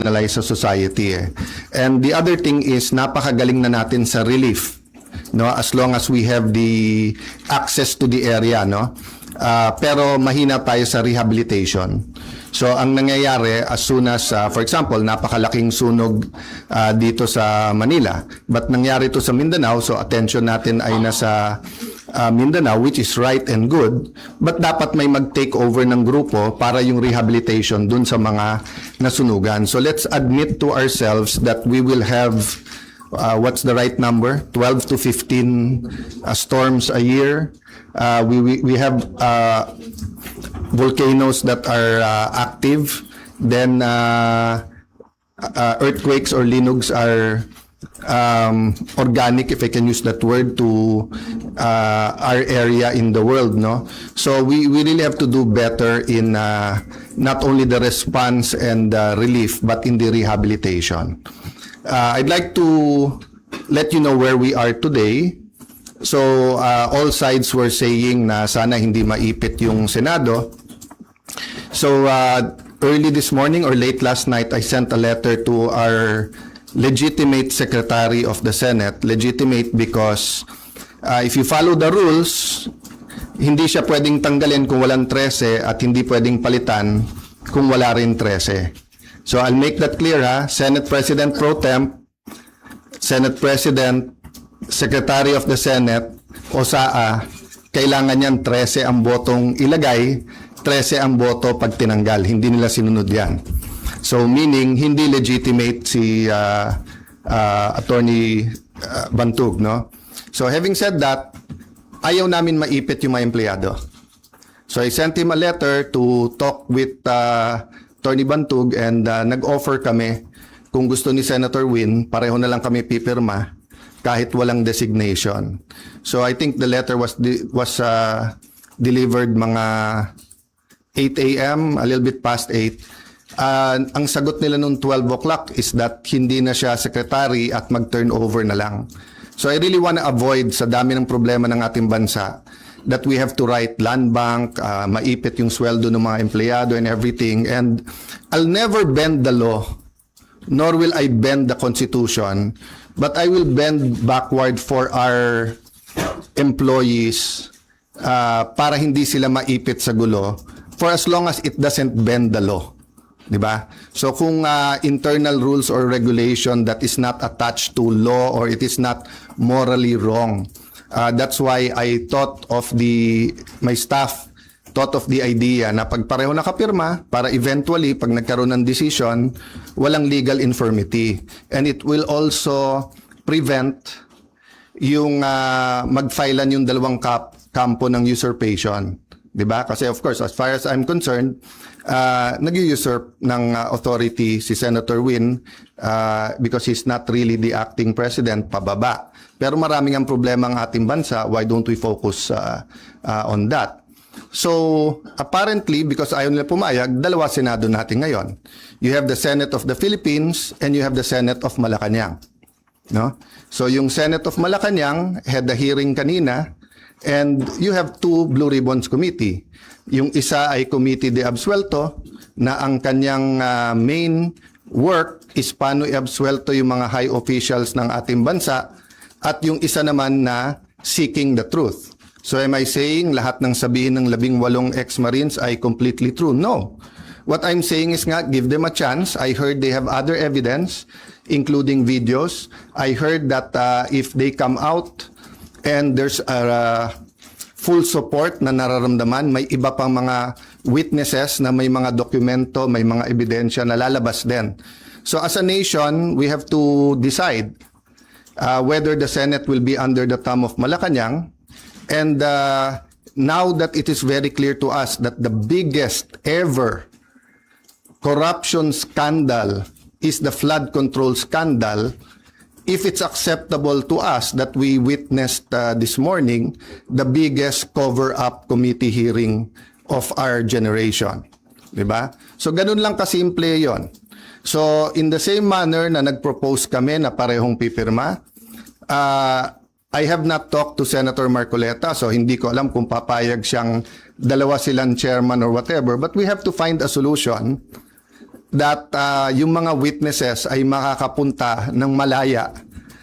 analyze sa society eh. And the other thing is napakagaling na natin sa relief, no, as long as we have the access to the area, no. Pero mahina tayo sa rehabilitation. So ang nangyayari as soon as for example napakalaking sunog dito sa Manila, but nangyari to sa Mindanao, so attention natin ay nasa Mindanao, which is right and good, but dapat may mag-take over ng grupo para yung rehabilitation dun sa mga nasunugan. So let's admit to ourselves that we will have what's the right number? 12 to 15 storms a year. We have volcanoes that are active. Then earthquakes or linugs are organic, if I can use that word, to our area in the world, no? So we really have to do better in not only the response and relief, but in the rehabilitation. I'd like to let you know where we are today. So all sides were saying na sana hindi maipit yung Senado. So early this morning or late last night, I sent a letter to our legitimate Secretary of the Senate. Legitimate because if you follow the rules, hindi siya pwedeng tanggalin kung walang 13 at hindi pwedeng palitan kung wala rin 13. So I'll make that clear, ha. Senate President Pro Temp, Senate President, Secretary of the Senate, o SAA, kailangan niyan 13 ang botong ilagay, 13 ang boto pag tinanggal. Hindi nila sinunod yan. So meaning, hindi legitimate si Attorney Bantug, no? So having said that, ayaw namin maipit yung mga empleyado. So I sent him a letter to talk with Attorney Bantug, and nag-offer kami kung gusto ni Senator Win, pareho na lang kami pipirma kahit walang designation. So I think the letter was delivered mga 8 a.m., a little bit past 8. Ang sagot nila noong 12 o'clock is that hindi na siya secretary at mag-turn over na lang. So I really want to avoid, sa dami ng problema ng ating bansa, that we have to write land bank, maipit yung sweldo ng mga empleyado and everything. And I'll never bend the law, nor will I bend the Constitution, but I will bend backward for our employees para hindi sila maipit sa gulo for as long as it doesn't bend the law. Diba? So kung internal rules or regulation that is not attached to law or it is not morally wrong, that's why I thought of my staff thought of the idea na pag pareho nakapirma, para eventually pag nagkaroon ng decision, walang legal infirmity. And it will also prevent yung magfilean yung dalawang kampo ng usurpation. Diba? Kasi of course, as far as I'm concerned, nag-usurp ng authority si Senator Win because he's not really the acting president, pababa. Pero maraming ang problema ang ating bansa, why don't we focus on that? So, apparently, because ayaw nila pumayag, dalawa Senado natin ngayon. You have the Senate of the Philippines and you have the Senate of Malacanang. No? So, yung Senate of Malacanang had the hearing kanina, and you have two Blue Ribbons Committee. Yung isa ay Committee de Absuelto, na ang kanyang main work is paano i-absuelto yung mga high officials ng ating bansa, at yung isa naman na seeking the truth. So am I saying lahat ng sabihin ng 18 ex-Marines ay completely true? No. What I'm saying is nga, give them a chance. I heard they have other evidence, including videos. I heard that if they come out and there's a full support na nararamdaman, may iba pang mga witnesses na may mga dokumento, may mga ebidensya na lalabas din. So as a nation, we have to decide whether the Senate will be under the thumb of Malacanang. And now that it is very clear to us that the biggest ever corruption scandal is the flood control scandal, if it's acceptable to us that we witnessed this morning the biggest cover-up committee hearing of our generation. Diba? So ganun lang kasimple yon. So in the same manner na nag-propose kami na parehong pipirma, I have not talked to Senator Marcoleta, so hindi ko alam kung papayag siyang dalawa silang chairman or whatever, but we have to find a solution that yung mga witnesses ay makakapunta ng malaya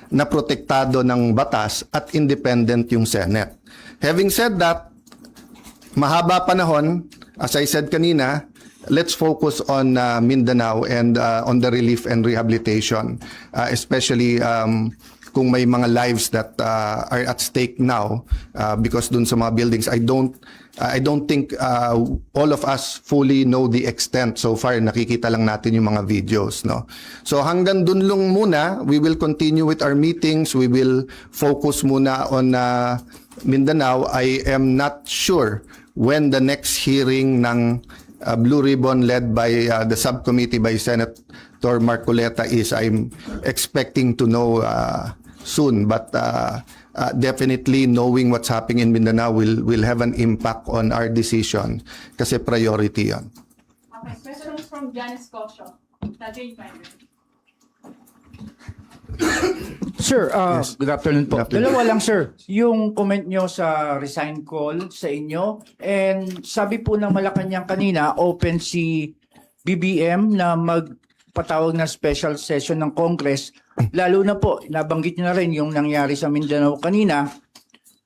na protektado ng batas at independent yung Senate. Having said that, mahaba panahon, as I said kanina, let's focus on Mindanao and on the relief and rehabilitation, especially kung may mga lives that are at stake now because dun sa mga buildings. I don't think all of us fully know the extent. So far, nakikita lang natin yung mga videos, no? So hanggang dun lang muna, we will continue with our meetings. We will focus muna on Mindanao. I am not sure when the next hearing ng Blue Ribbon led by the subcommittee by Senator Marcoleta is. I'm expecting to know soon, but definitely knowing what's happening in Mindanao will have an impact on our decision kasi priority yan. Okay, questions from Janice Cosio. Tajay Finder. Sir, good afternoon po. Good afternoon. Dalawa lang, sir. Yung comment nyo sa resign call sa inyo, and sabi po ng Malacanang kanina, open si BBM na magpatawag na special session ng Congress. Lalo na po, nabanggit nyo na rin yung nangyari sa Mindanao kanina.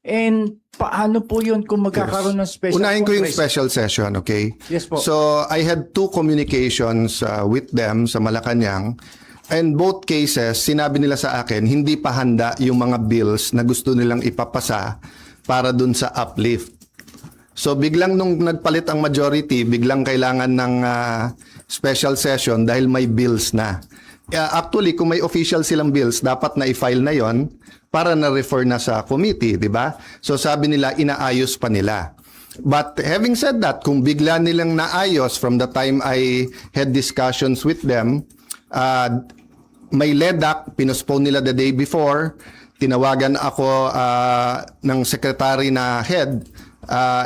And paano po yun kung magkakaroon ng special Unahin ko yung Congress? special session, okay? Yes po. So I had 2 communications with them sa Malacanang. And both cases, sinabi nila sa akin, hindi pa handa yung mga bills na gusto nilang ipapasa para dun sa uplift. So biglang nung nagpalit ang majority, biglang kailangan ng special session dahil may bills na. Actually, kung may official silang bills, dapat na i-file na yon para na-refer na sa committee, di ba? So sabi nila, inaayos pa nila. But having said that, kung bigla nilang naayos from the time I had discussions with them, may LEDAC, pinospone nila the day before, tinawagan ako ng secretary na head,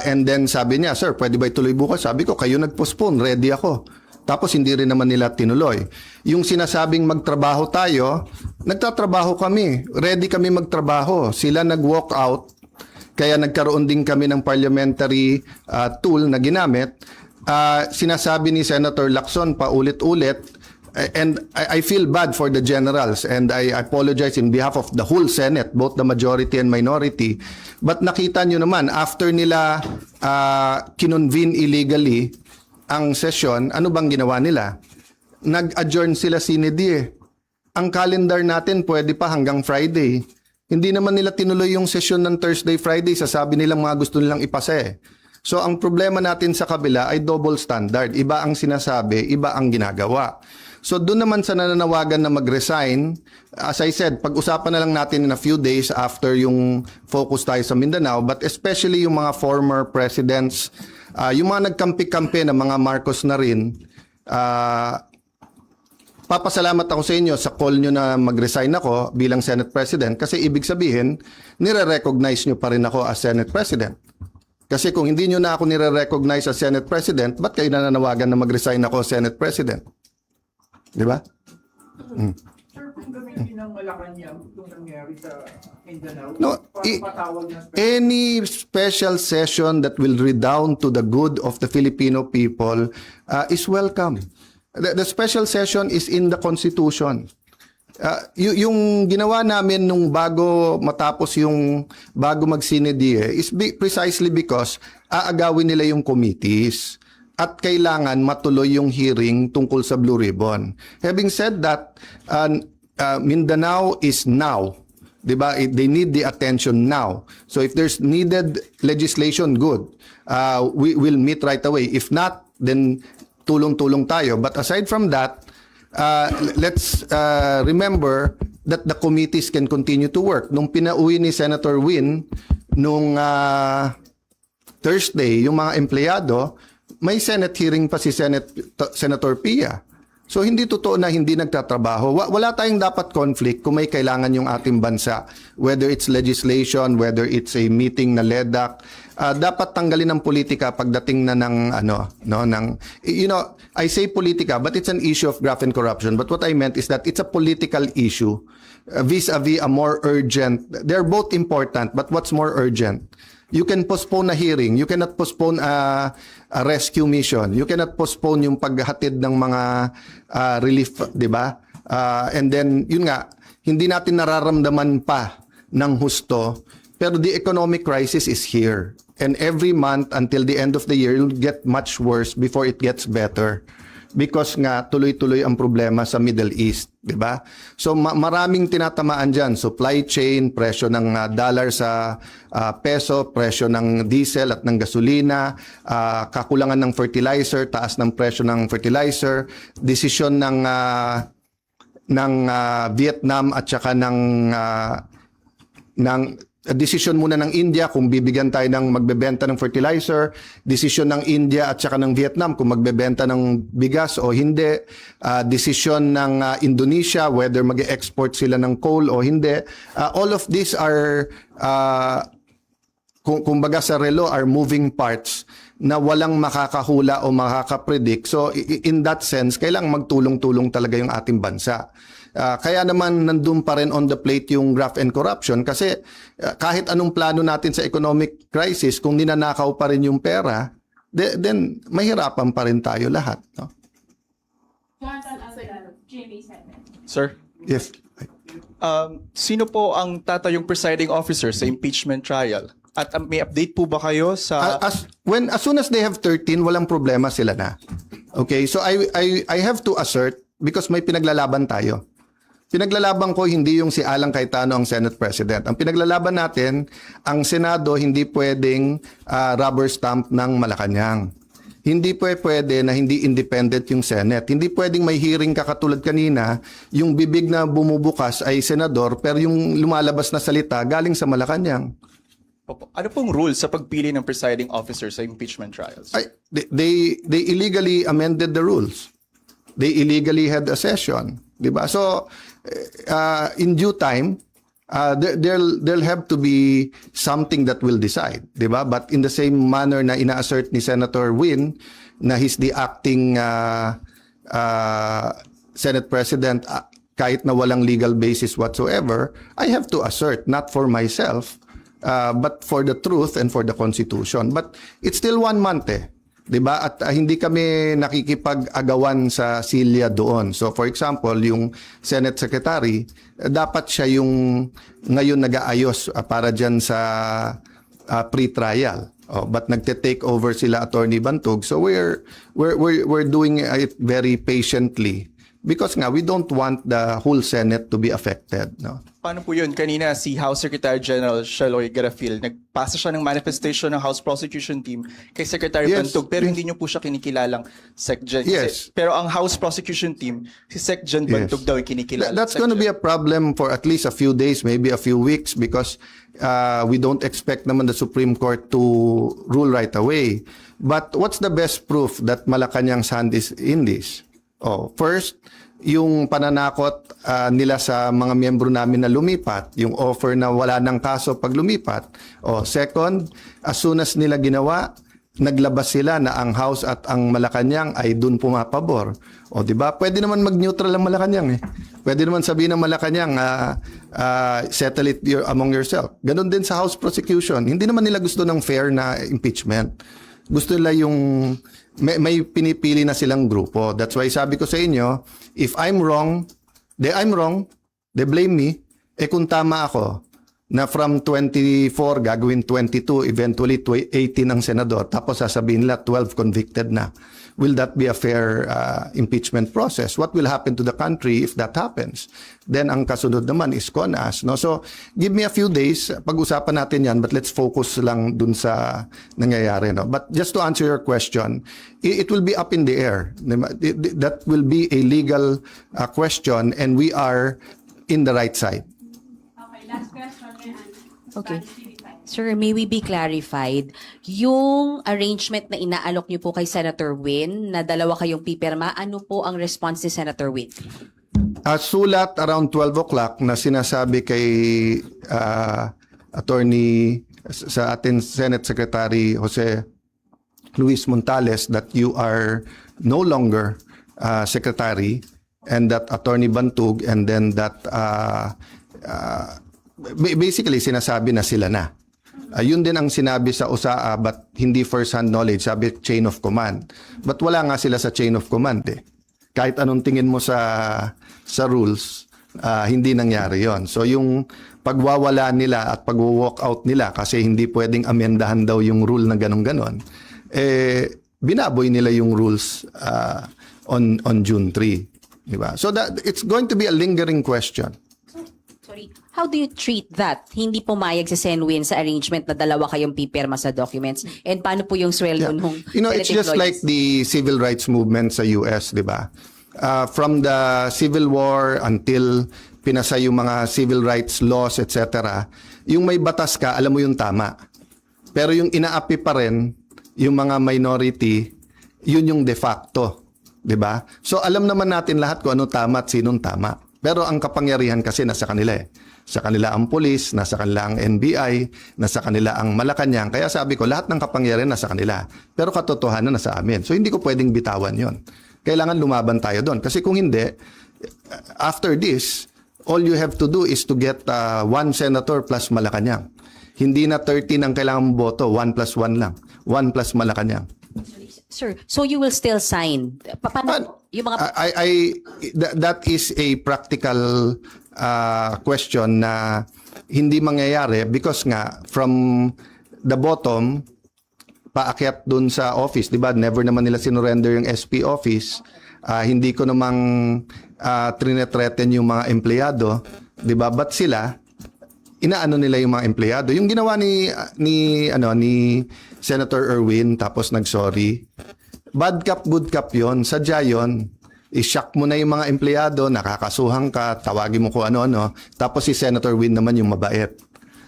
and then sabi niya, sir, pwede ba ituloy bukas? Sabi ko, kayo nag-postpone, ready ako. Tapos hindi rin naman nila tinuloy. Yung sinasabing magtrabaho tayo, nagtatrabaho kami, ready kami magtrabaho. Sila nag-walk out, kaya nagkaroon din kami ng parliamentary tool na ginamit. Sinasabi ni Senator Lacson paulit-ulit, and I feel bad for the generals and I apologize in behalf of the whole Senate, both the majority and minority. But nakita nyo naman, after nila kinonvene illegally ang session, ano bang ginawa nila? Nag-adjourn sila sine die. Ang calendar natin pwede pa hanggang Friday. Hindi naman nila tinuloy yung session ng Thursday, Friday. Sasabi nilang mga gusto nilang ipasa eh. So ang problema natin sa kabila ay double standard. Iba ang sinasabi, iba ang ginagawa. So doon naman sa nananawagan na mag-resign, as I said, pag-usapan na lang natin in a few days after yung focus tayo sa Mindanao, but especially yung mga former presidents, yung mga nagkampi-kampi na mga Marcos na rin, papasalamat ako sa inyo sa call nyo na mag-resign ako bilang Senate President kasi ibig sabihin, nire-recognize nyo pa rin ako as Senate President. Kasi kung hindi nyo na ako nire-recognize as Senate President, ba't kayo nananawagan na mag-resign ako as Senate President? Di ba? Sir, kung gamitin ng Malacanang itong nangyari sa Mindanao, No, patawag ng special any special session that will redound to the good of the Filipino people is welcome. The special session is in the Constitution. Yung ginawa namin nung bago matapos yung bago mag-sinedie is precisely because aagawin nila yung committees at kailangan matuloy yung hearing tungkol sa Blue Ribbon. Having said that, Mindanao is now. Diba? They need the attention now. So if there's needed legislation, good. We will meet right away. If not, then tulong-tulong tayo. But aside from that, let's remember that the committees can continue to work. Nung pinauwi ni Senator Win, nung Thursday, yung mga empleyado, may Senate hearing pa si Senator Pia. So hindi totoo na hindi nagtatrabaho. Wala tayong dapat conflict kung may kailangan yung ating bansa. Whether it's legislation, whether it's a meeting na LEDAC, dapat tanggalin ng politika pagdating na ng I say politika, but it's an issue of graft and corruption. But what I meant is that it's a political issue vis-a-vis a more urgent. They're both important, but what's more urgent? You can postpone a hearing. You cannot postpone a rescue mission. You cannot postpone yung paghatid ng mga relief, di ba? And then, yun nga, hindi natin nararamdaman pa ng husto, pero the economic crisis is here. And every month until the end of the year, it'll get much worse before it gets better. Because nga, tuloy-tuloy ang problema sa Middle East, di ba? So maraming tinatamaan dyan. Supply chain, presyo ng dollar sa peso, presyo ng diesel at ng gasolina, kakulangan ng fertilizer, taas ng presyo ng fertilizer, desisyon ng Vietnam at saka ng desisyon muna ng India kung bibigyan tayo ng magbebenta ng fertilizer, desisyon ng India at saka ng Vietnam kung magbebenta ng bigas o hindi, desisyon ng Indonesia whether mag-export sila ng coal o hindi. All of these are kumbaga sa relo are moving parts na walang makakahula o makakapredict. So in that sense, kailangang magtulong-tulong talaga yung ating bansa. Kaya naman nandun pa rin on the plate yung graft and corruption kasi kahit anong plano natin sa economic crisis, kung ninanakaw pa rin yung pera, then mahirapan pa rin tayo lahat. No? Jonathan Alvarado, GMA7. Sir, Yes. sino po ang tatayong presiding officer sa impeachment trial? At may update po ba kayo sa... As soon as they have 13, walang problema sila na. Okay, so I have to assert because may pinaglalaban tayo. Pinaglalaban ko hindi yung si Alan Cayetano ang Senate President. Ang pinaglalaban natin, ang Senado hindi pwedeng rubber stamp ng Malacanang. Hindi pwede na hindi independent yung Senate. Hindi pwedeng may hearing ka katulad kanina, yung bibig na bumubukas ay senador pero yung lumalabas na salita galing sa Malacanang. Opo. Ano pong rules sa pagpili ng presiding officer sa impeachment trials? They illegally amended the rules. They illegally had a session, 'di ba? So in due time there'll have to be something that will decide, 'di ba? But in the same manner na ina-assert ni Senator Win na he's the acting Senate President kahit na walang legal basis whatsoever, I have to assert not for myself but for the truth and for the Constitution. But it's still 1 month 'di ba? At hindi kami nakikipag-agawan sa silya doon. So for example, yung Senate Secretary, dapat siya yung ngayon nag-aayos para diyan sa pre-trial. But nagte-take over sila Attorney Bantog. So we're doing it very patiently because nga we don't want the whole Senate to be affected, no? Paano po yun? Kanina si House Secretary General Sheloy Garafil, nagpasa siya ng manifestation ng House Prosecution Team kay Secretary Yes. Bantog pero hindi niyo po siya kinikilalang SecGen. Yes. Pero ang House Prosecution Team, si SecGen Bantog daw yung kinikilala. That's going to be a problem for at least a few days, maybe a few weeks, because we don't expect naman the Supreme Court to rule right away. But what's the best proof that Malacanang's hand is in this? First, yung pananakot nila sa mga miyembro namin na lumipat, yung offer na wala ng kaso pag lumipat. Second, as soon as nila ginawa, naglabas sila na ang House at ang Malacanang ay dun pumapabor. Di ba? Pwede naman mag-neutral ang Malacanang Pwede naman sabihin ng Malacanang, settle it among yourself. Ganon din sa House prosecution. Hindi naman nila gusto ng fair na impeachment. Gusto nila yung may pinipili na silang grupo. That's why sabi ko sa inyo, if I'm wrong, they blame me. Kung tama ako, na from 24 gagawin 22, eventually 18 ang senador, tapos sasabihin nila 12 convicted na. Will that be a fair impeachment process? What will happen to the country if that happens? Then ang kasunod naman is CONAS. No? So give me a few days, pag-usapan natin yan, but let's focus lang dun sa nangyayari. No? But just to answer your question, it will be up in the air. That will be a legal question and we are in the right side. Okay, last question, Ryan. Okay. Spanish TV5. Sir, may we be clarified? Yung arrangement na inaalok niyo po kay Senator Win, na dalawa kayong pipirma, ano po ang response ni Senator Win? Sulat around 12 o'clock na sinasabi kay attorney sa ating Senate Secretary Jose Luis Montales that you are no longer secretary and that Attorney Bantog and then that basically sinasabi na sila na. Yun din ang sinabi sa USAA, but hindi first-hand knowledge, sabi chain of command. But wala nga sila sa chain of command eh. Kahit anong tingin mo sa rules, hindi nangyari yon. So yung pagwawala nila at pag-walk out nila kasi hindi pwedeng amendahan daw yung rule na ganon-ganon, binaboy nila yung rules on June 3. Diba? So that it's going to be a lingering question. Sorry. How do you treat that? Hindi pumayag si Senwin sa arrangement na dalawa kayong pipirma sa documents. And paano po yung sweldo nung It's Senate just like employees? the civil rights movement sa US, di ba? From the Civil War until pinasa yung mga civil rights laws, etc., yung may batas ka, alam mo yung tama. Pero yung inaapi pa rin, yung mga minority, yun yung de facto. Di ba? So alam naman natin lahat kung ano tama at sinong tama. Pero ang kapangyarihan kasi nasa kanila eh. Sa kanila ang pulis, nasa kanila ang NBI, nasa kanila ang Malacanang. Kaya sabi ko, lahat ng kapangyarihan nasa kanila. Pero katotohanan nasa amin. So hindi ko pwedeng bitawan yon. Kailangan lumaban tayo doon. Kasi kung hindi, after this, all you have to do is to get one senator plus Malacanang. Hindi na 13 ang kailangan mong boto, 1 plus 1 lang. 1 plus Malacanang. Sir, so you will still sign? Paano yung mga... That is a practical question na hindi mangyayari because nga from the bottom paakyat dun sa office, di ba? Never naman nila sinurrender yung SP office. Hindi ko namang trinethreaten yung mga empleyado, di ba? But sila, inaano nila yung mga empleyado. Yung ginawa ni Senator Erwin tapos nag-sorry. Bad cop, good cop yon. Sadya yon. I-shock mo na yung mga empleyado, nakakasuhan ka, tawagin mo kung ano-ano. Tapos si Senator Win naman yung mabait.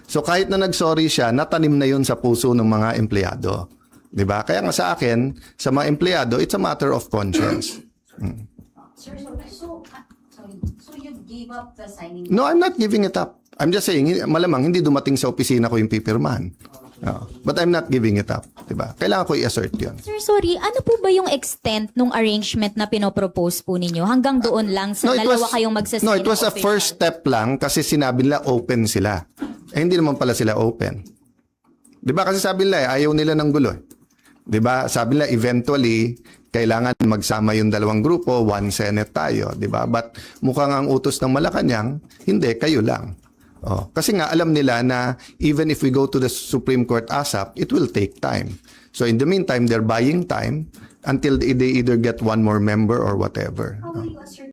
So kahit na nag-sorry siya, natanim na yun sa puso ng mga empleyado. 'Di ba? Kaya nga sa akin, sa mga empleyado, it's a matter of conscience. Sir, so you gave up the signing? No, I'm not giving it up. I'm just saying, malamang hindi dumating sa opisina ko yung pipirmahan. No. But I'm not giving it up. Diba? Kailangan ko i-assert yun. Sir, sorry, ano po ba yung extent nung arrangement na pinopropose po ninyo? Hanggang doon lang sa dalawa kayong magsasign? No, it was a first step lang kasi sinabi nila open sila. Hindi naman pala sila open. Diba? Kasi sabi nila ayaw nila ng gulo. Diba? Sabi nila eventually, kailangan magsama yung dalawang grupo, one Senate tayo. Diba? But mukhang ang utos ng Malacanang, hindi, kayo lang. Kasi nga alam nila na even if we go to the Supreme Court ASAP, it will take time. So in the meantime, they're buying time until they either get one more member or whatever. How will you assert